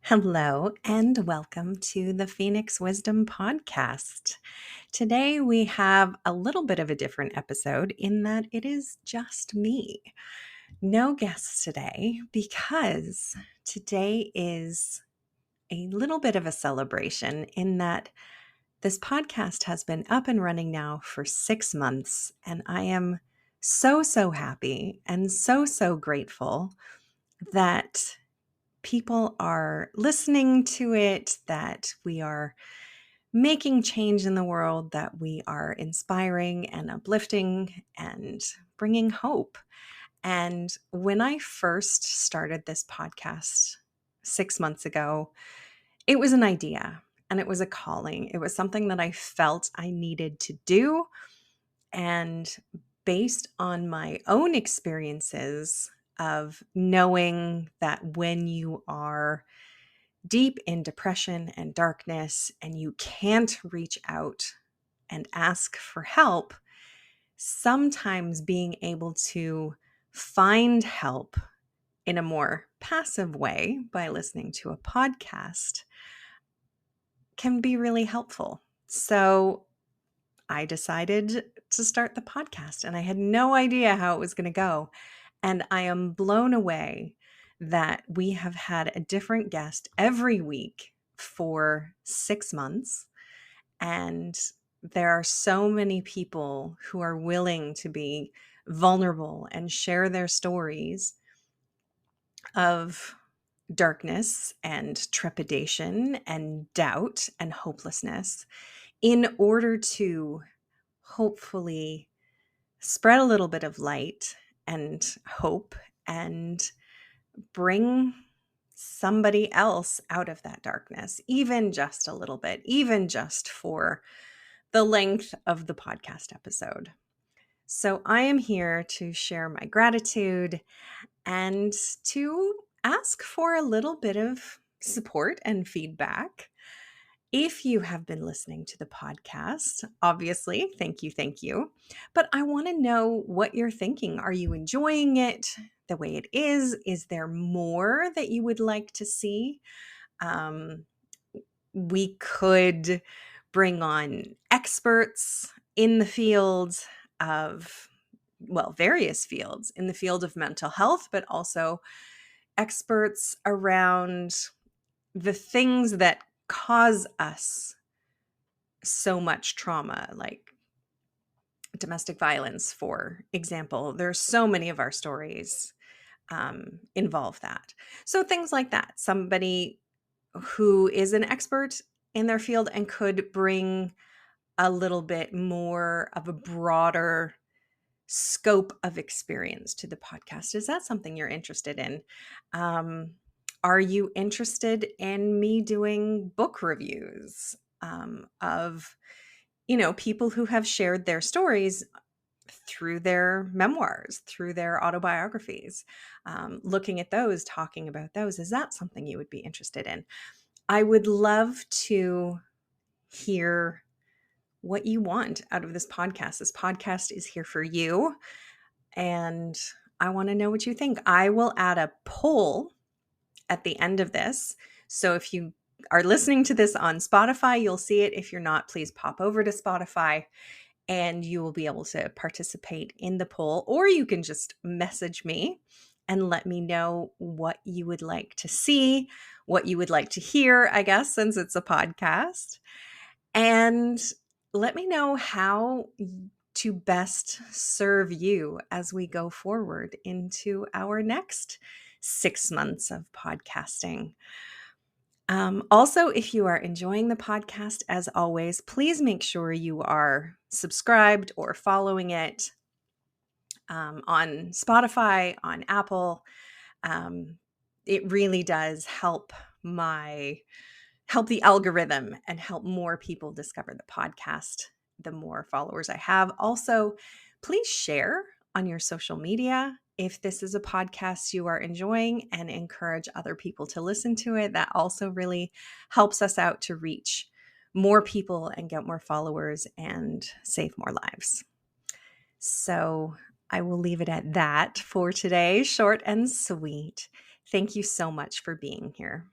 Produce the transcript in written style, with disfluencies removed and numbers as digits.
Hello, and welcome to the Phoenix Wisdom Podcast. Today, we have a little bit of a different episode in that it is just me. No guests today because today is a little bit of a celebration in that this podcast has been up and running now for 6 months, and I am so happy and so grateful that people are listening to it, that we are making change in the world, that we are inspiring and uplifting and bringing hope. And when I first started this podcast 6 months ago, it was an idea and it was a calling. It was something that I felt I needed to do. And based on my own experiences of knowing that when you are deep in depression and darkness and you can't reach out and ask for help, sometimes being able to find help in a more passive way by listening to a podcast can be really helpful. So I decided to start the podcast and I had no idea how it was going to go. And I am blown away that we have had a different guest every week for 6 months. And there are so many people who are willing to be vulnerable and share their stories of darkness and trepidation and doubt and hopelessness in order to hopefully spread a little bit of light and hope and bring somebody else out of that darkness, even just a little bit, even just for the length of the podcast episode. So I am here to share my gratitude and to ask for a little bit of support and feedback. If you have been listening to the podcast, obviously, thank you. But I want to know what you're thinking. Are you enjoying it the way it is? Is there more that you would like to see? We could bring on experts in the field of, well, various fields in the field of mental health, but also experts around the things that cause us so much trauma, like domestic violence, for example. There's so many of our stories involve that. So things like that. Somebody who is an expert in their field and could bring a little bit more of a broader scope of experience to the podcast. Is that something you're interested in? Are you interested in me doing book reviews of, people who have shared their stories through their memoirs, through their autobiographies, looking at those, talking about those? Is that something you would be interested in? I would love to hear what you want out of this podcast. This podcast is here for you, and I want to know what you think. I will add a poll at the end of this. So if you are listening to this on Spotify, you'll see it. If you're not, please pop over to Spotify and you will be able to participate in the poll, or you can just message me and let me know what you would like to see, what you would like to hear, I guess, since it's a podcast. And let me know how to best serve you as we go forward into our next 6 months of podcasting. Also, if you are enjoying the podcast, as always, please make sure you are subscribed or following it on Spotify, on Apple. It really does help the algorithm and help more people discover the podcast, the more followers I have. Also, please share on your social media if this is a podcast you are enjoying and encourage other people to listen to it. That also really helps us out to reach more people and get more followers and save more lives. So I will leave it at that for today, short and sweet. Thank you so much for being here.